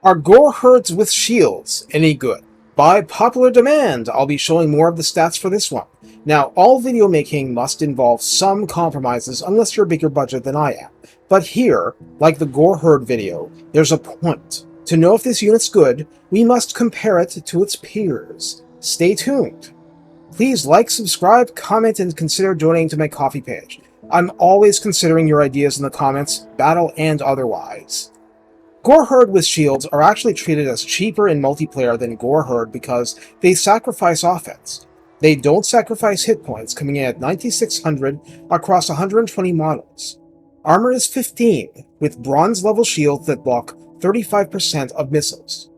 Are Gor Herds with shields any good? By popular demand, I'll be showing more of the stats for this one. Now, all video making must involve some compromises unless you're a bigger budget than I am. But here, like the Gor Herd video, there's a point. To know if this unit's good, we must compare it to its peers. Stay tuned. Please like, subscribe, comment, and consider donating to my Ko-fi page. I'm always considering your ideas in the comments, battle and otherwise. Gor Herd with shields are actually treated as cheaper in multiplayer than Gor Herd because they sacrifice offense. They don't sacrifice hit points, coming in at 9,600 across 120 models. Armor is 15, with bronze level shields that block 35% of missiles.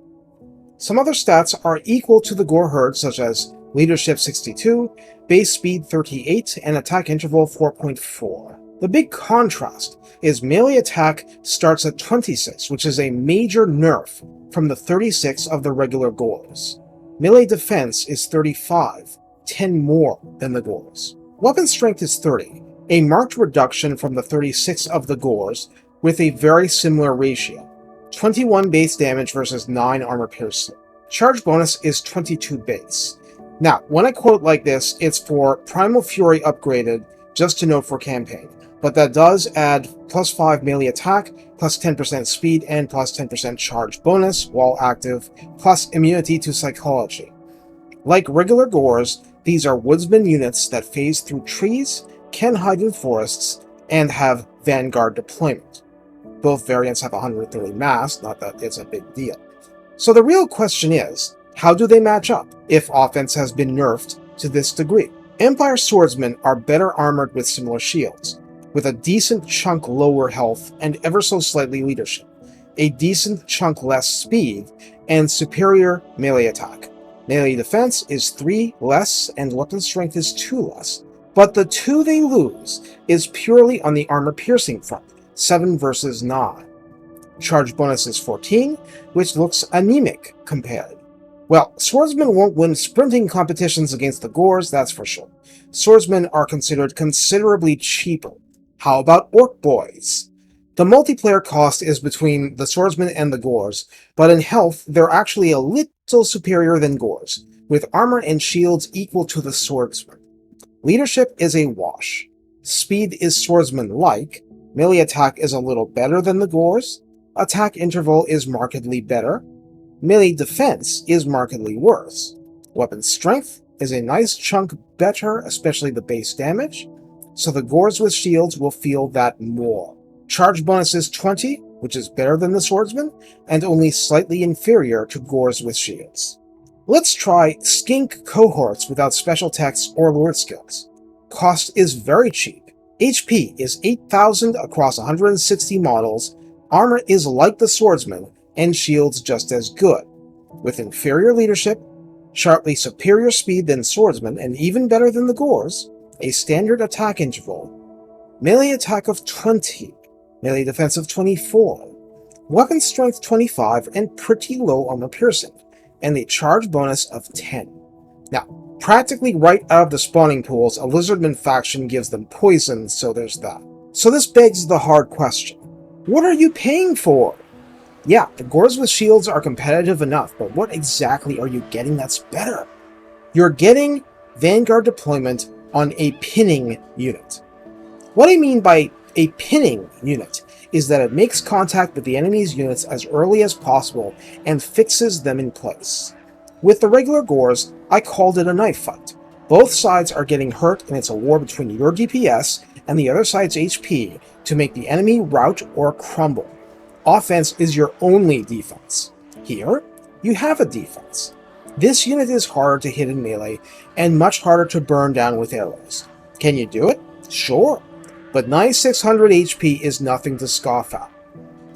Some other stats are equal to the Gor Herd, such as leadership 62, base speed 38, and attack interval 4.4. The big contrast is melee attack starts at 26, which is a major nerf from the 36 of the regular Gors. Melee defense is 35, 10 more than the Gors. Weapon strength is 30, a marked reduction from the 36 of the Gors, with a very similar ratio. 21 base damage versus 9 armor piercing. Charge bonus is 22 base. Now, when I quote like this, it's for Primal Fury upgraded, just to note for campaign. But that does add plus 5 melee attack, plus 10% speed, and plus 10% charge bonus while active, plus immunity to psychology. Like regular Gors, these are woodsman units that phase through trees, can hide in forests, and have vanguard deployment. Both variants have 130 mass, not that it's a big deal. So the real question is, how do they match up if offense has been nerfed to this degree? Empire swordsmen are better armored with similar shields, with a decent chunk lower health and ever so slightly leadership, a decent chunk less speed, and superior melee attack. Melee defense is 3 less and weapon strength is 2 less, but the 2 they lose is purely on the armor piercing front, 7 versus 9. Charge bonus is 14, which looks anemic compared. Well, swordsmen won't win sprinting competitions against the Gors, that's for sure. Swordsmen are considered considerably cheaper. How about Orc Boys? The multiplayer cost is between the Swordsmen and the Gors, but in health they're actually a little superior than Gors, with armor and shields equal to the Swordsmen. Leadership is a wash. Speed is Swordsman-like, melee attack is a little better than the Gors, attack interval is markedly better, melee defense is markedly worse, weapon strength is a nice chunk better, especially the base damage, so the Gors with shields will feel that more. Charge bonus is 20, which is better than the Swordsman, and only slightly inferior to Gors with shields. Let's try Skink cohorts without special text or lord skills. Cost is very cheap. HP is 8,000 across 160 models, armor is like the Swordsman, and shields just as good. With inferior leadership, sharply superior speed than Swordsman, and even better than the Gors, a standard attack interval, melee attack of 20, melee defense of 24, weapon strength 25, and pretty low armor piercing, and a charge bonus of 10. Now, practically right out of the spawning pools, a Lizardman faction gives them poison, so there's that. So this begs the hard question. What are you paying for? Yeah, the Gors with shields are competitive enough, but what exactly are you getting that's better? You're getting vanguard deployment on a pinning unit. What I mean by a pinning unit is that it makes contact with the enemy's units as early as possible and fixes them in place. With the regular Gors, I called it a knife fight. Both sides are getting hurt and it's a war between your DPS and the other side's HP to make the enemy rout or crumble. Offense is your only defense. Here, you have a defense. This unit is harder to hit in melee, and much harder to burn down with arrows. Can you do it? Sure, but 9600 HP is nothing to scoff at.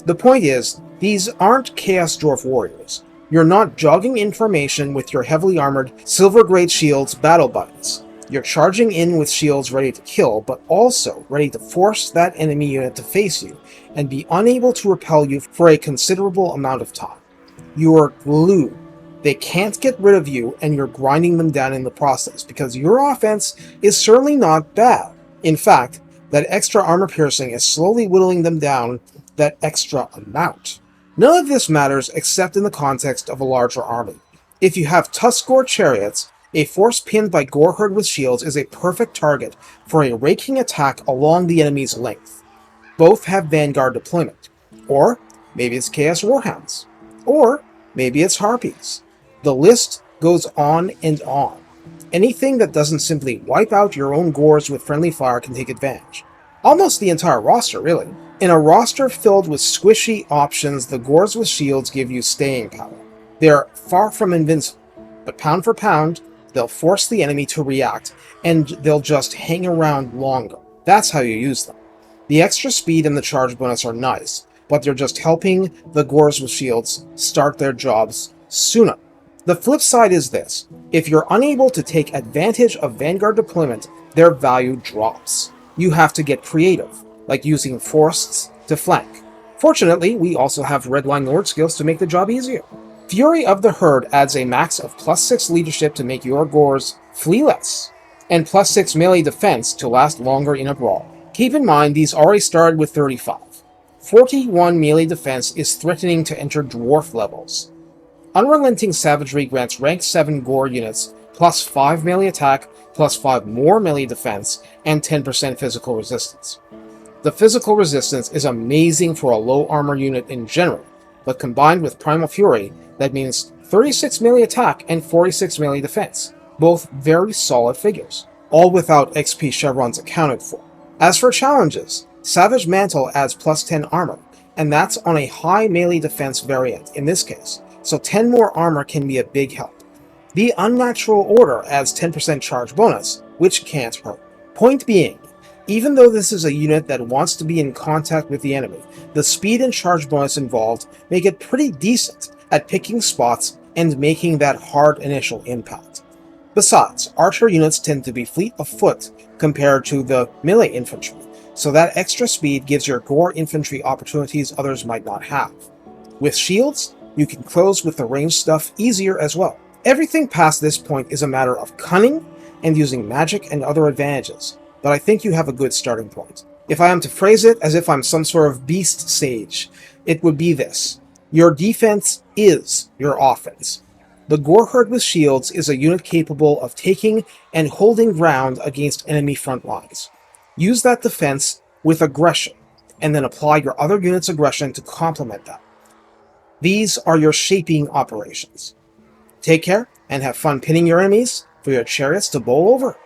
The point is, these aren't Chaos Dwarf warriors. You're not jogging information with your heavily armored Silver Great Shields battle buttons. You're charging in with shields ready to kill, but also ready to force that enemy unit to face you, and be unable to repel you for a considerable amount of time. You're glue. They can't get rid of you, and you're grinding them down in the process, because your offense is certainly not bad. In fact, that extra armor piercing is slowly whittling them down that extra amount. None of this matters except in the context of a larger army. If you have Tuskgor chariots, a force pinned by Gor Herd with shields is a perfect target for a raking attack along the enemy's length. Both have Vanguard deployment. Or maybe it's Chaos Warhounds. Or maybe it's Harpies. The list goes on and on. Anything that doesn't simply wipe out your own Gors with friendly fire can take advantage. Almost the entire roster, really. In a roster filled with squishy options, the Gors with shields give you staying power. They're far from invincible, but pound for pound, they'll force the enemy to react, and they'll just hang around longer. That's how you use them. The extra speed and the charge bonus are nice, but they're just helping the Gors with shields start their jobs sooner. The flip side is this: if you're unable to take advantage of Vanguard deployment, their value drops. You have to get creative, like using forests to flank. Fortunately, we also have Redline Lord skills to make the job easier. Fury of the Herd adds a max of +6 leadership to make your Gors flee less, and +6 melee defense to last longer in a brawl. Keep in mind, these already started with 35. 41 melee defense is threatening to enter dwarf levels. Unrelenting Savagery grants rank 7 Gor units +5 melee attack, +5 more melee defense, and 10% physical resistance. The physical resistance is amazing for a low armor unit in general, but combined with Primal Fury, that means 36 melee attack and 46 melee defense, both very solid figures, all without XP chevrons accounted for. As for challenges, Savage Mantle adds +10 armor, and that's on a high melee defense variant in this case, so 10 more armor can be a big help. The Unnatural Order adds 10% charge bonus, which can't hurt. Point being, even though this is a unit that wants to be in contact with the enemy, the speed and charge bonus involved make it pretty decent at picking spots and making that hard initial impact. Besides, archer units tend to be fleet of foot compared to the melee infantry, so that extra speed gives your Gor infantry opportunities others might not have. With shields, you can close with the ranged stuff easier as well. Everything past this point is a matter of cunning and using magic and other advantages, but I think you have a good starting point. If I am to phrase it as if I'm some sort of beast sage, it would be this: your defense is your offense. The Gor Herd with shields is a unit capable of taking and holding ground against enemy front lines. Use that defense with aggression, and then apply your other unit's aggression to complement that. These are your shaping operations. Take care, and have fun pinning your enemies for your chariots to bowl over.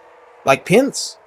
Like pins.